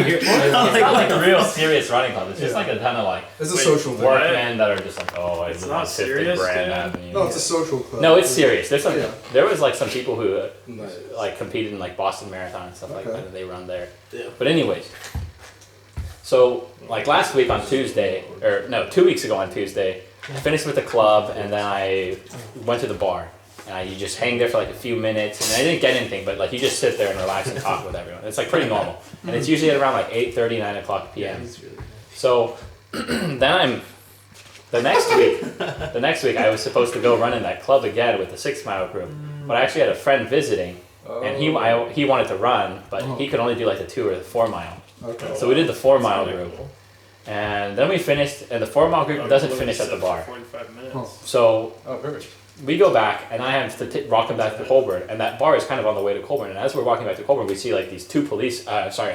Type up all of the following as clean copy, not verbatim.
It's not like a real serious running club. It's just like a ton of like It's a social thing. workmen that are just like, oh, I It's live not on 50 serious, Grand dude. Avenue. No, it's a social club. No, it's serious. There's some. Yeah. There was like some people who Nice. like competed in like Boston Marathon and stuff like Okay. that, and they run there. Yeah. But anyways, so like last week on Tuesday, or no, 2 weeks ago on Tuesday, I finished with the club, and then I went to the bar. And you just hang there for like a few minutes, and I didn't get anything, but like you just sit there and relax and talk with everyone. It's like pretty normal, and it's usually at around like 8:30, 9 o'clock p.m. So then the next week I was supposed to go run in that club again with the 6 mile group, but I actually had a friend visiting, and he wanted to run, but he could only do like the 2 or the 4 mile. Okay. So we did the 4 mile group, and then we finished, and the 4 mile group doesn't finish at the bar. 45 minutes. Oh. So Oh, perfect. we go back, and I have to walk him back to Colburn, and that bar is kind of on the way to Colburn. And as we're walking back to Colburn, we see like these 2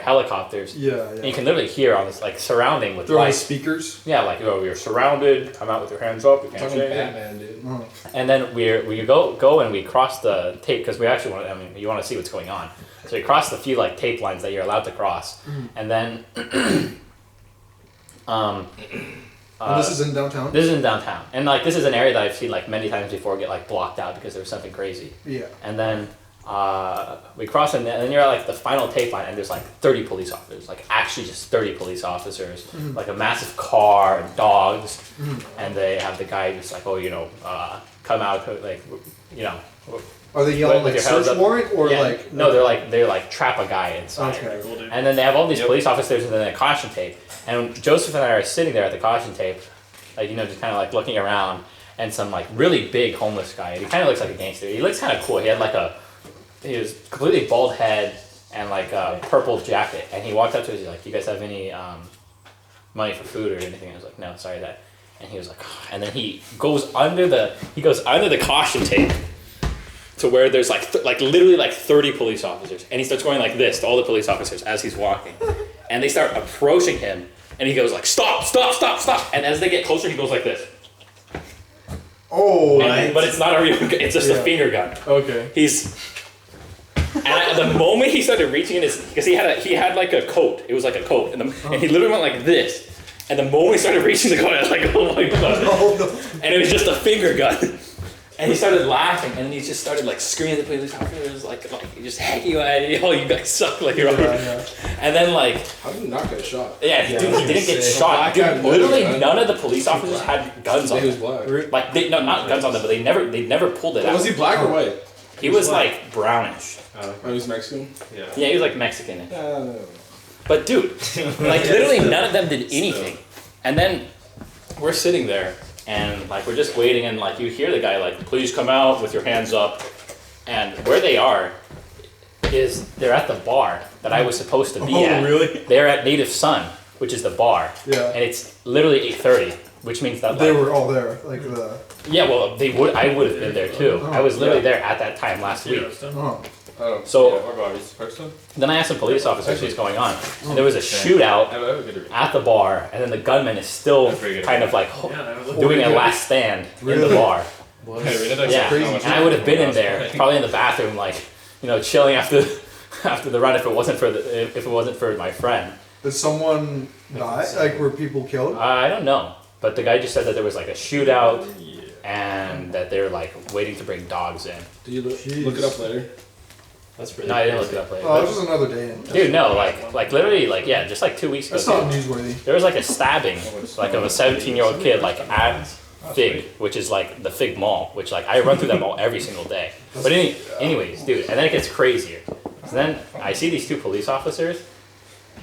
helicopters. Yeah, And you yeah. can literally hear on this like surrounding with They're on lights. speakers. Yeah, like you're surrounded. Come out with your hands up. You can't Talking say anything. Batman, dude. Oh. And then we go and we cross the tape because we actually want. I mean, you want to see what's going on. So we cross the few like tape lines that you're allowed to cross, and then. And this is in downtown? This is in downtown, and like this is an area that I've seen like many times before get like blocked out because there was something crazy. Yeah. And then we cross, and then you're at like the final tape line, and there's like 30 police officers, like actually just 30 police officers, like a massive car and dogs, and they have the guy just like, oh, come out, like, Are they yelling with like your hands search up. warrant or Yeah, like? no, they're like trap a guy inside. Okay. Cool, dude. And then they have all these Yep. police officers and then a caution tape. And Joseph and I are sitting there at the caution tape, like, just kind of like looking around, and some like really big homeless guy. He kind of looks like a gangster. He looks kind of cool. He was completely bald head and like a purple jacket. And he walked up to us. He's like, "You guys have any money for food or anything?" I was like, "No, sorry that." And he was like, and then he goes under the caution tape to where there's like literally like 30 police officers, and he starts going like this to all the police officers as he's walking, and they start approaching him, and he goes like, "Stop, stop, stop, stop!" And as they get closer, he goes like this. Oh. But it's not a real gun, it's just a finger gun. Okay. And the moment he started reaching in his, because he had like a coat, it was like a coat, and he literally went like this, and the moment he started reaching the gun, I was like, oh my god. Oh no. And it was just a finger gun. And he started laughing, and then he just started like screaming at the police officers, like just, "Hey, you guys suck," like you're Yeah. And then like, How did he not get shot? yeah, dude, he didn't get shot. Black Dude, guy literally moved, none of the police officers had guns on He was them. black. Like not guns on them, but they never pulled it out. Was he black or white? He was like brownish. Oh, he was Mexican? Yeah. Yeah, he was like Mexican. No. But dude, like literally none of them did anything. And then we're sitting there, and like we're just waiting, and like you hear the guy like, "Please come out with your hands up." And where they are is they're at the bar that I was supposed to be at. Oh, really? They're at Native Sun, which is the bar. Yeah. And it's literally 8:30, which means that They like, were all there, like the. yeah, well I would have been there too. I was literally there at that time last week. Oh. Oh. So- yeah, what about his person? Then I asked some police officers what's going on, and there was a shootout at the bar, and then the gunman is still kind of like doing a last stand in the Really? bar. Yeah, crazy. and I would have been in there, probably in the bathroom, like chilling after the run if it wasn't for my friend. Did someone die? Like, were people killed? I don't know, but the guy just said that there was like a shootout, and that they're like waiting to bring dogs in. Did you Jeez. look it up later? That's really No, I didn't look it up later. Oh, it was just another day in. Dude, no, like literally, like yeah, just like 2 weeks ago. That's not dude. newsworthy. There was like a stabbing, like of a 17-year-old kid, like at Fig, which is like the Fig Mall, which like I run through that mall every single day. But anyways, dude, and then it gets crazier. So then I see these 2 police officers,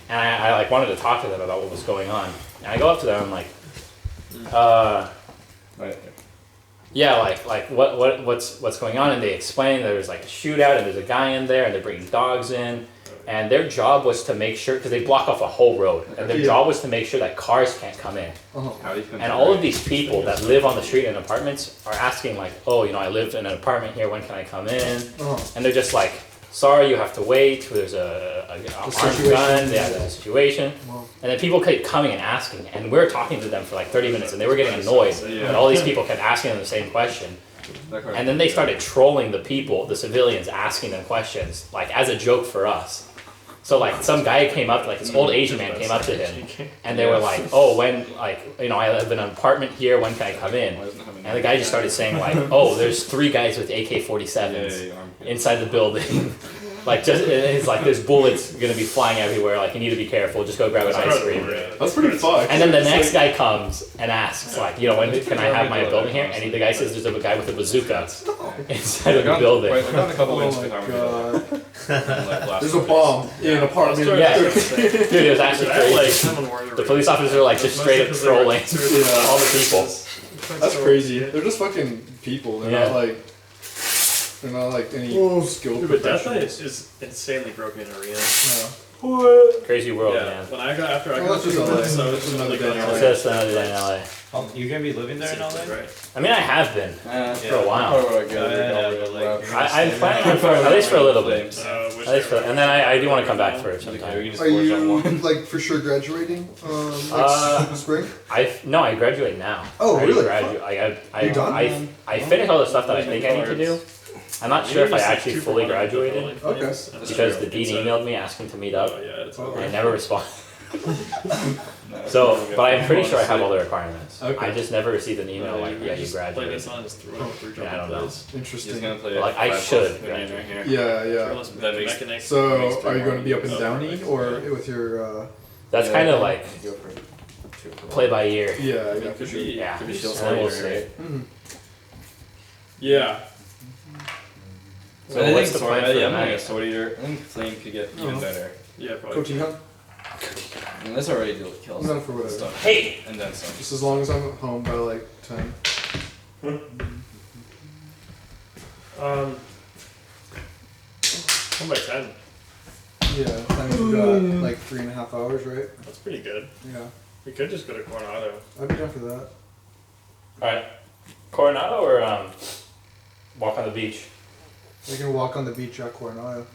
and I like wanted to talk to them about what was going on. And I go up to them, I'm like, Right. yeah, like what's going on? And they explain there's like a shootout, and there's a guy in there, and they're bringing dogs in. And their job was to make sure, because they block off a whole road, and their Yeah. job was to make sure that cars can't come in. And all of these people that live on the street in apartments are asking like, "Oh, I live in an apartment here, when can I come in?" And they're just like, "Sorry, you have to wait, there's a armed situation. gun, yeah, there's a situation." Wow. And then people kept coming and asking, and we were talking to them for like 30 minutes, and they were getting annoyed that all these people kept asking them the same question. And then they started trolling the civilians asking them questions, like as a joke for us. So like some guy came up, like this old Asian man came up to him, and they were like, "Oh, when like I live in an apartment here. When can I come in?" And the guy just started saying like, "Oh, there's 3 guys with AK-47s inside the building." Like it's like there's bullets gonna be flying everywhere. Like you need to be careful. Just go grab an ice cream. That's pretty fucked. And then the next guy comes and asks like, when can I have my building here? And the guy says there's a guy with a bazooka inside of the building. I got a couple links Oh my behind god. me. There's a bomb in an apartment. Yeah, dude, it was actually crazy. The police officers are like just straight up trolling all the people. That's crazy. They're just fucking people. They're Yeah. not like. They're not like any skilled Dude, but Death Knight professionals. is insanely broken arena. Yeah. Crazy world, Yeah, man. when I got after I Well, got that's just through LA. this, I was That's just another like, day in It's LA. just another day in LA. You gonna be living there in LA? Right. I mean, I have been for a while. but like, I'm planning on for at least for a little bit. Wish At least they for, were- and then I do want to come back for it sometime. Are you like for sure graduating next spring? I graduate now. Oh, I already really? I You done? I finished all the stuff that I think I need to do. I'm not sure if I actually fully graduated Okay. because the dean emailed me asking to meet up. Oh yeah, it's Oh. And I never responded. So, but I'm pretty sure I have all the requirements. Okay. I just never received an email like, yeah, you Just play graduated. this on, just throw it through Yeah, I don't know. plays. Interesting. Like, I should graduate. Yeah, yeah. Fearless That makes- Mechanic. So, are you going to be up in Downey or with your? That's kind of like play by ear. Yeah, yeah. Could be. Yeah, Could be and still then we'll later, see. Mhm. Yeah. So what's the plan for the I'm night? a sword eater. I think Flame could get even better. Yeah, probably. Coaching hunt? I mean, that's already deal with kills. I'm down for whatever. Stuff. Hey! And then some. Just as long as I'm home by like 10. 1 by 10. Yeah, that means we got like 3.5 hours, right? That's pretty good. Yeah, We could just go to Coronado. I'd be down for that. Alright. Coronado or walk on the beach? We can walk on the beach at Coronado.